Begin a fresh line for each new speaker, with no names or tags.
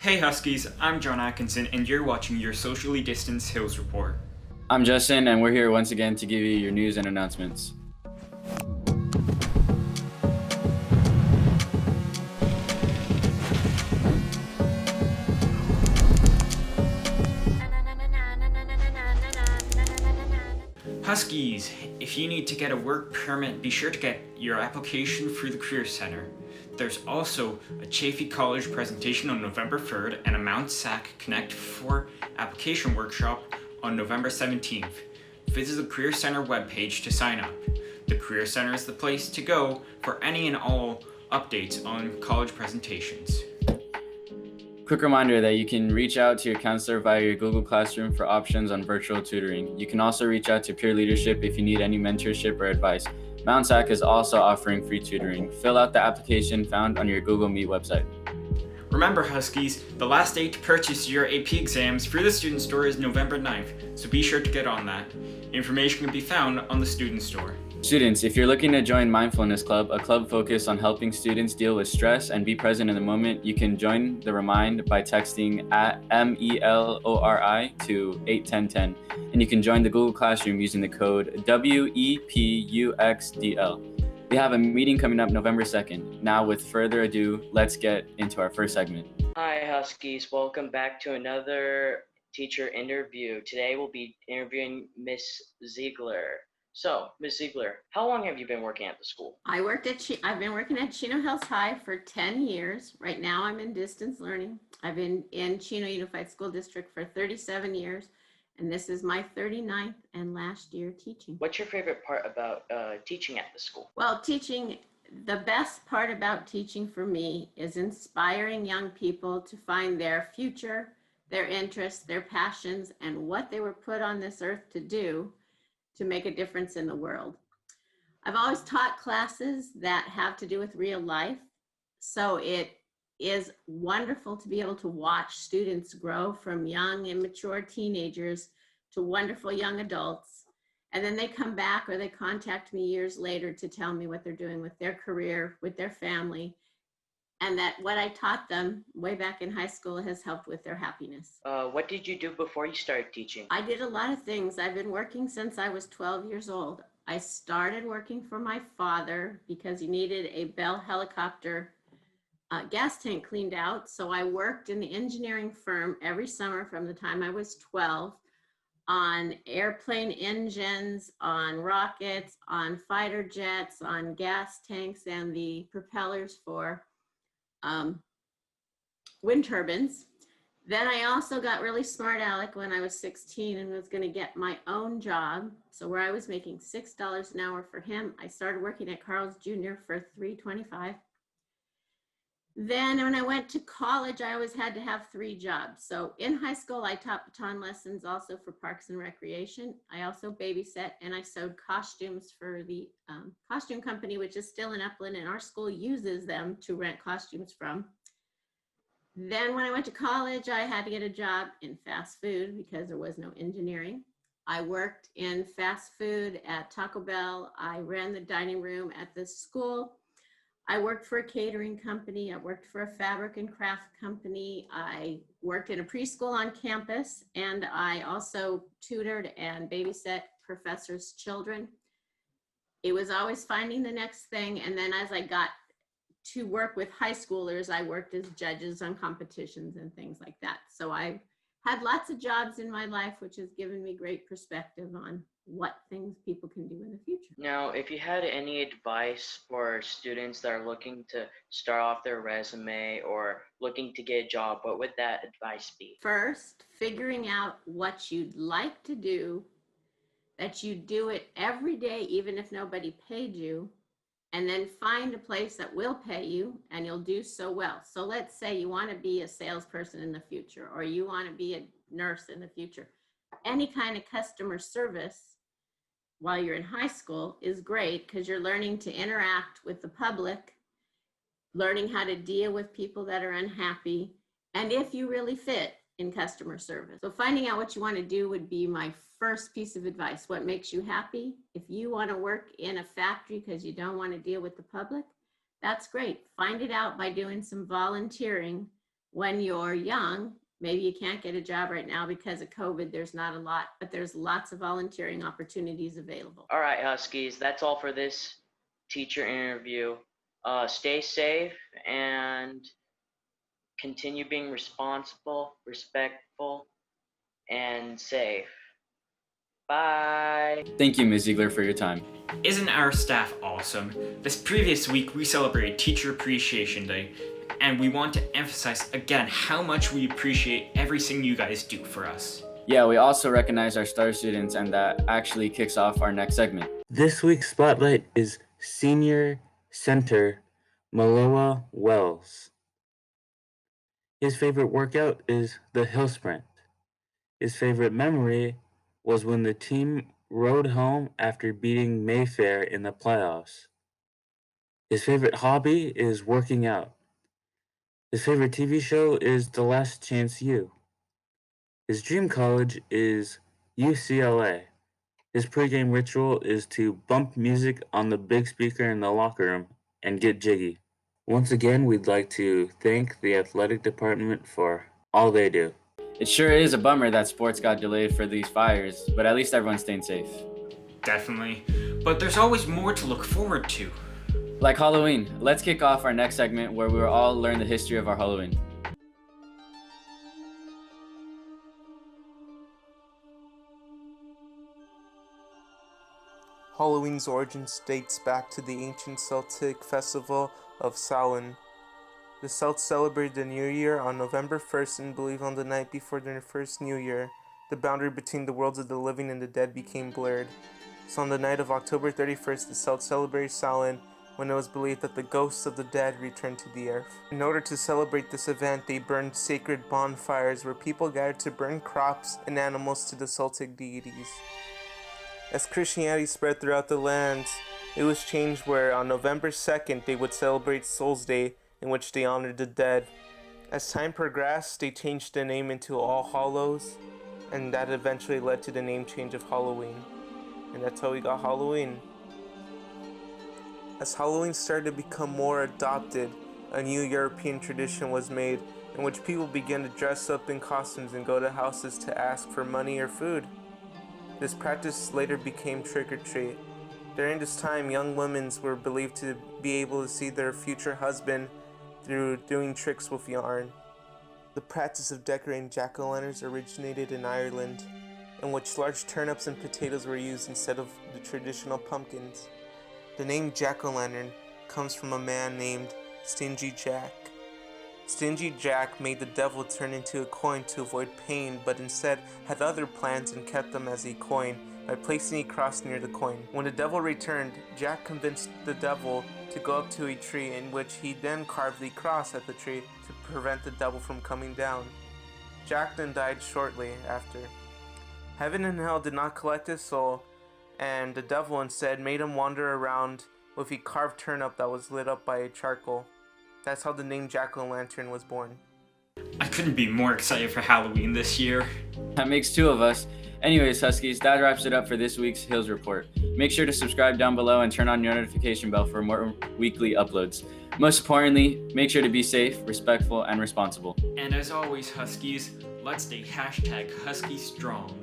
Hey Huskies, I'm John Atkinson and you're watching your Socially Distanced Hills Report.
I'm Justin, and we're here once again to give you your news and announcements.
Huskies, if you need to get a work permit, be sure to get your application through the Career Center. There's also a Chaffey College presentation on November 3rd and a Mount Sac Connect 4 application workshop on November 17th. Visit the Career Center webpage to sign up. The Career Center is the place to go for any and all updates on college presentations.
Quick reminder that you can reach out to your counselor via your Google Classroom for options on virtual tutoring. You can also reach out to peer leadership if you need any mentorship or advice. Mount Sac is also offering free tutoring. Fill out the application found on your Google Meet website.
Remember Huskies, the last date to purchase your AP exams through the Student Store is November 9th, so be sure to get on that. Information can be found on the Student Store.
Students, if you're looking to join Mindfulness Club, a club focused on helping students deal with stress and be present in the moment, you can join the Remind by texting at MELORI to 81010. And you can join the Google Classroom using the code WEPUXDL. We have a meeting coming up November 2nd. Now, with further ado, let's get into our first segment.
Hi, Huskies. Welcome back to another teacher interview. Today we'll be interviewing Miss Ziegler. So, Ms. Ziegler, how long have you been working at the school?
I've been working at Chino Hills High for 10 years. Right now I'm in distance learning. I've been in Chino Unified School District for 37 years, and this is my 39th and last year teaching.
What's your favorite part about teaching at the school?
Well, the best part about teaching for me is inspiring young people to find their future, their interests, their passions, and what they were put on this earth to do to make a difference in the world. I've always taught classes that have to do with real life, so it is wonderful to be able to watch students grow from young, immature teenagers to wonderful young adults, and then they come back or they contact me years later to tell me what they're doing with their career, with their family, and that what I taught them way back in high school has helped with their happiness.
What did you do before you started teaching?
I did a lot of things. I've been working since I was 12 years old. I started working for my father because he needed a Bell helicopter gas tank cleaned out. So I worked in the engineering firm every summer from the time I was 12 on airplane engines, on rockets, on fighter jets, on gas tanks, and the propellers for wind turbines. Then I also got really smart aleck when I was 16 and was going to get my own job. So where I was making $6 an hour for him, I started working at Carl's Jr. for $3.25. Then when I went to college, I always had to have 3 jobs. So in high school, I taught baton lessons also for Parks and Recreation. I also babysat and I sewed costumes for the costume company, which is still in Upland, and our school uses them to rent costumes from. Then when I went to college, I had to get a job in fast food because there was no engineering. I worked in fast food at Taco Bell. I ran the dining room at the school. I worked for a catering company. I worked for a fabric and craft company. I worked in a preschool on campus, and I also tutored and babysat professors' children. It was always finding the next thing. And then as I got to work with high schoolers, I worked as judges on competitions and things like that. So I had lots of jobs in my life, which has given me great perspective on what things people can do in the future.
Now, if you had any advice for students that are looking to start off their resume or looking to get a job, what would that advice be?
First, figuring out what you'd like to do, that you do it every day, even if nobody paid you, and then find a place that will pay you and you'll do so well. So let's say you want to be a salesperson in the future, or you want to be a nurse in the future. Any kind of customer service while you're in high school is great because you're learning to interact with the public, learning how to deal with people that are unhappy, and if you really fit in customer service. So finding out what you want to do would be my first piece of advice. What makes you happy? If you want to work in a factory because you don't want to deal with the public, that's great. Find it out by doing some volunteering when you're young, maybe you can't get a job right now because of COVID, there's not a lot, but there's lots of volunteering opportunities available.
All right, Huskies, that's all for this teacher interview. Stay safe and continue being responsible, respectful, and safe. Bye.
Thank you, Ms. Ziegler, for your time.
Isn't our staff awesome? This previous week, we celebrated Teacher Appreciation Day, and we want to emphasize again how much we appreciate everything you guys do for us.
Yeah, we also recognize our star students, and that actually kicks off our next segment.
This week's spotlight is Senior Center Maloa Wells. His favorite workout is the hill sprint. His favorite memory was when the team rode home after beating Mayfair in the playoffs. His favorite hobby is working out. His favorite TV show is The Last Chance U. His dream college is UCLA. His pregame ritual is to bump music on the big speaker in the locker room and get jiggy. Once again, we'd like to thank the athletic department for all they do.
It sure is a bummer that sports got delayed for these fires, but at least everyone's staying safe.
Definitely. But there's always more to look forward to.
Like Halloween, let's kick off our next segment where we will all learn the history of our Halloween.
Halloween's origins dates back to the ancient Celtic festival of Samhain. The Celts celebrated the New Year on November 1st and believed on the night before their first New Year, the boundary between the worlds of the living and the dead became blurred. So on the night of October 31st, the Celts celebrated Samhain, when it was believed that the ghosts of the dead returned to the earth. In order to celebrate this event, they burned sacred bonfires where people gathered to burn crops and animals to the Celtic deities. As Christianity spread throughout the lands, it was changed where on November 2nd they would celebrate Souls Day, in which they honored the dead. As time progressed, they changed the name into All Hallows, and that eventually led to the name change of Halloween. And that's how we got Halloween. As Halloween started to become more adopted, a new European tradition was made in which people began to dress up in costumes and go to houses to ask for money or food. This practice later became trick-or-treat. During this time, young women were believed to be able to see their future husband through doing tricks with yarn. The practice of decorating jack-o'-lanterns originated in Ireland, in which large turnips and potatoes were used instead of the traditional pumpkins. The name jack-o'-lantern comes from a man named Stingy Jack. Stingy Jack made the devil turn into a coin to avoid pain, but instead had other plans and kept them as a coin by placing a cross near the coin. When the devil returned, Jack convinced the devil to go up to a tree, in which he then carved the cross at the tree to prevent the devil from coming down. Jack then died shortly after. Heaven and hell did not collect his soul, and the devil instead made him wander around with a carved turnip that was lit up by a charcoal. That's how the name Jack-o'-lantern was born.
I couldn't be more excited for Halloween this year.
That makes two of us. Anyways, Huskies, that wraps it up for this week's Hills Report. Make sure to subscribe down below and turn on your notification bell for more weekly uploads. Most importantly, make sure to be safe, respectful, and responsible.
And as always, Huskies, let's stay #HuskyStrong.